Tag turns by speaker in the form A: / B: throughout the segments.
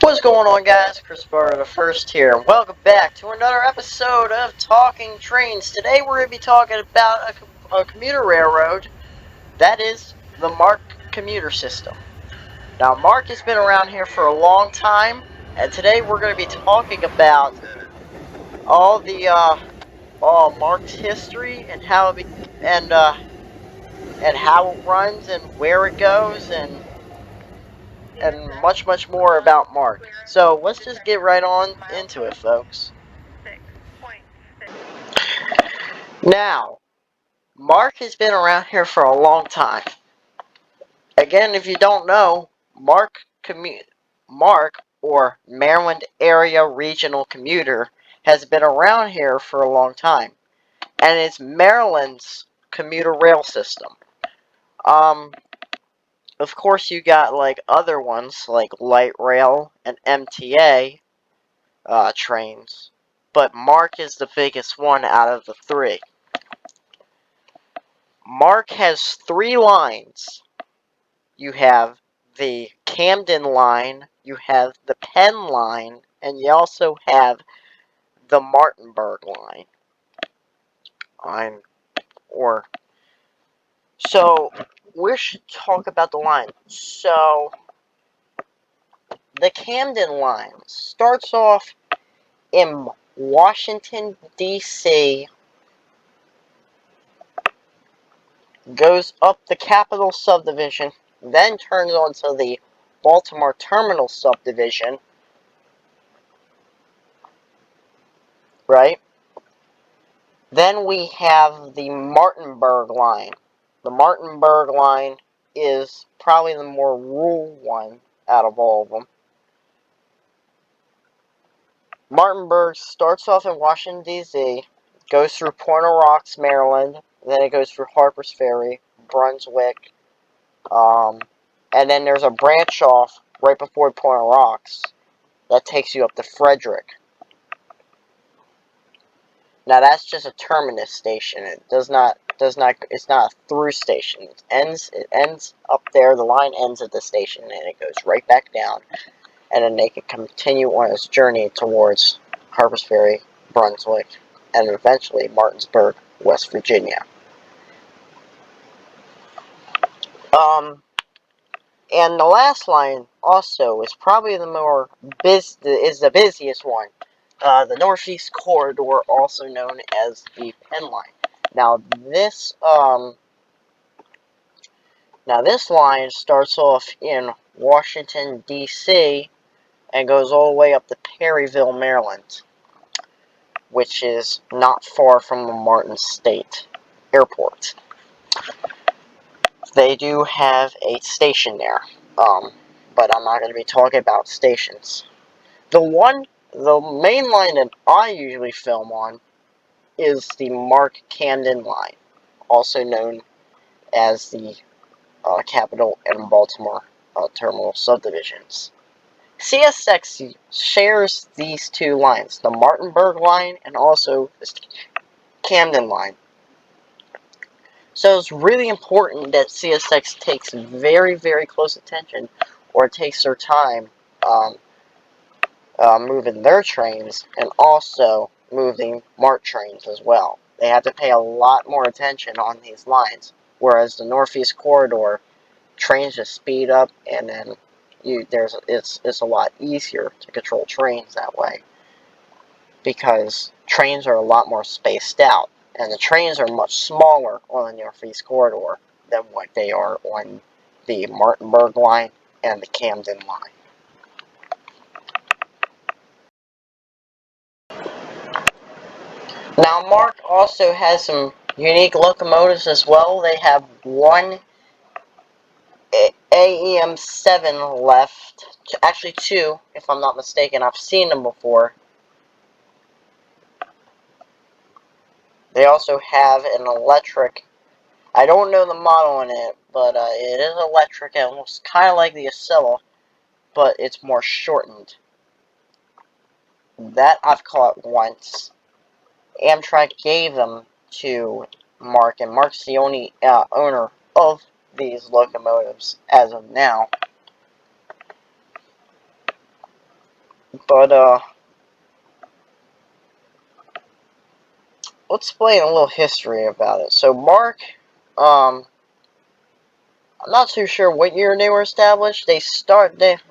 A: What's going on, guys? Chris Barr the First here. Welcome back to another episode of Talking Trains. Today we're going to be talking about a commuter railroad, that is the MARC commuter system. Now, MARC has been around here for a long time, and today we're going to be talking about all MARC's history and how and how it runs and where it goes and much more about MARC. So let's just get right on into it, folks. Now, MARC has been around here for a long time. Again, if you don't know, MARC, or Maryland Area Regional Commuter, has been around here for a long time, and it's Maryland's commuter rail system. Um, of course, you got like other ones like light rail and MTA trains, but MARC is the biggest one out of the three. MARC has three lines. You have the Camden line, you have the Penn line, and you also have the Martinburg line. Or so we should talk about the line. So the Camden line starts off in Washington, D.C., goes up the Capitol subdivision, then turns onto the Baltimore Terminal subdivision, right? Then we have the Martinburg line. The Martinburg line is probably the more rural one out of all of them. Martinburg starts off in Washington, D.C., goes through Point of Rocks, Maryland, then it goes through Harper's Ferry, Brunswick, and then there's a branch off right before Point of Rocks that takes you up to Frederick. Now that's just a terminus station. It's not a through station. It ends up there, the line ends at the station and it goes right back down. And then they can continue on its journey towards Harper's Ferry, Brunswick, and eventually Martinsburg, West Virginia. And the last line also is probably the busiest one. The Northeast Corridor, also known as the Penn Line. Now this line starts off in Washington, D.C. and goes all the way up to Perryville, Maryland, which is not far from the Martin State Airport. They do have a station there, but I'm not going to be talking about stations. The main line that I usually film on is the MARC Camden line, also known as the Capitol and Baltimore terminal subdivisions. CSX shares these two lines, the Martinburg line and also the Camden line. So it's really important that CSX takes very close attention, or takes their time moving their trains and also moving MARC trains as well. They have to pay a lot more attention on these lines, whereas the Northeast Corridor, trains just speed up, and then it's a lot easier to control trains that way, because trains are a lot more spaced out, and the trains are much smaller on the Northeast Corridor than what they are on the Martinburg line and the Camden line. Now, MARC also has some unique locomotives as well. They have one AEM 7 left. Actually, two, if I'm not mistaken. I've seen them before. They also have an electric. I don't know the model in it, but it is electric and looks kind of like the Acela, but it's more shortened. That I've caught once. Amtrak gave them to MARC, and MARC's the only owner of these locomotives as of now. But, let's explain a little history about it. So, MARC, I'm not too sure what year they were established.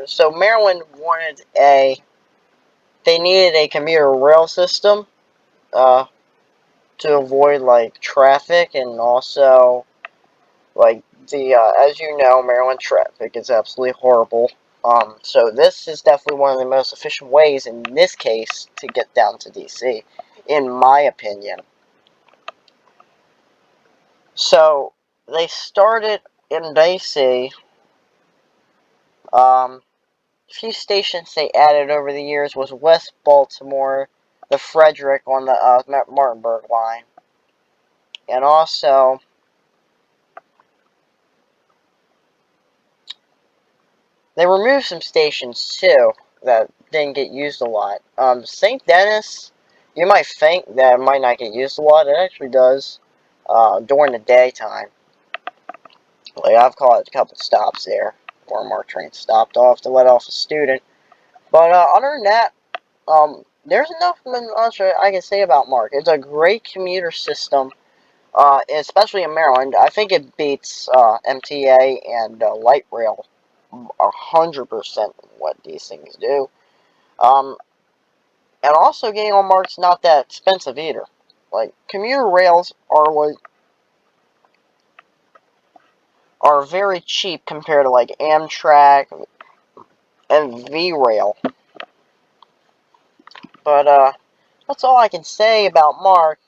A: So Maryland they needed a commuter rail system, uh, to avoid, like, traffic, and also, like, as you know, Maryland traffic is absolutely horrible. So this is definitely one of the most efficient ways, in this case, to get down to DC, in my opinion. So, they started in DC. A few stations they added over the years was West Baltimore, the Frederick on the Martinburg line, and also they removed some stations too that didn't get used a lot. St. Denis, you might think that it might not get used a lot. It actually does, during the daytime. Like, I've caught a couple stops there where MARC train stopped off to let off a student. But other than that, there's enough I can say about MARC. It's a great commuter system, especially in Maryland. I think it beats MTA and light rail 100% what these things do. Um, and also, getting on MARC's not that expensive either. Like, commuter rails are very cheap compared to, like, Amtrak and V-Rail. But that's all I can say about MARC.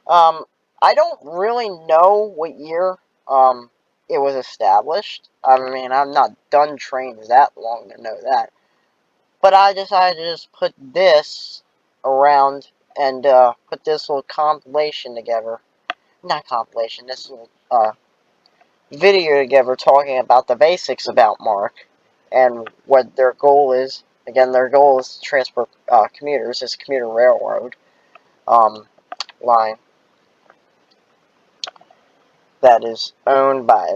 A: Um, I don't really know what year it was established. I mean, I've not done trains that long to know that. But I decided to just put this around and put this little compilation together. Not compilation, this little video together talking about the basics about MARC and what their goal is. Again, their goal is to transport commuters. It's a commuter railroad line that is owned by,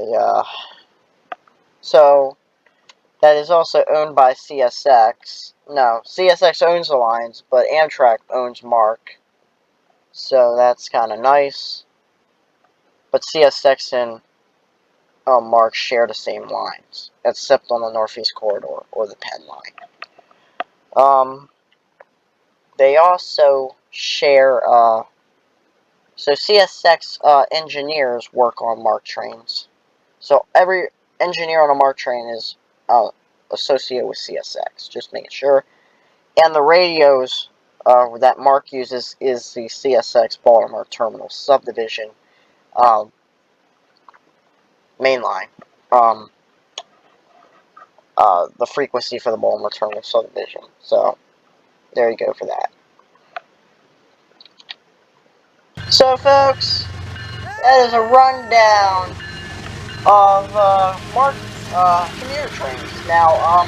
A: so, that is also owned by CSX. No, CSX owns the lines, but Amtrak owns MARC. So that's kind of nice. But CSX and MARC share the same lines, except on the Northeast Corridor, or the Penn line. They also share, so CSX engineers work on MARC trains. So every engineer on a MARC train is associated with CSX, just making sure. And the radios that MARC uses is the CSX Baltimore Terminal Subdivision main line. The frequency for the Baltimore Terminal Subdivision. So, there you go for that. So, folks, that is a rundown of MARC commuter trains. Now,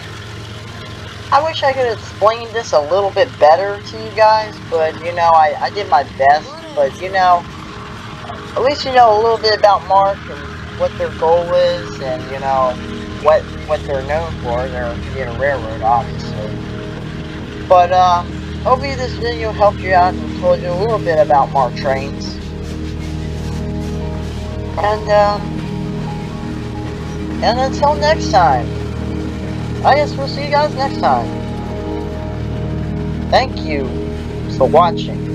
A: I wish I could explain this a little bit better to you guys, but, I did my best. But, at least you know a little bit about MARC and what their goal is, and, what they're known for. They're a commuter railroad, obviously. But, hopefully this video helped you out and told you a little bit about MARC trains. And until next time, I guess we'll see you guys next time. Thank you for watching.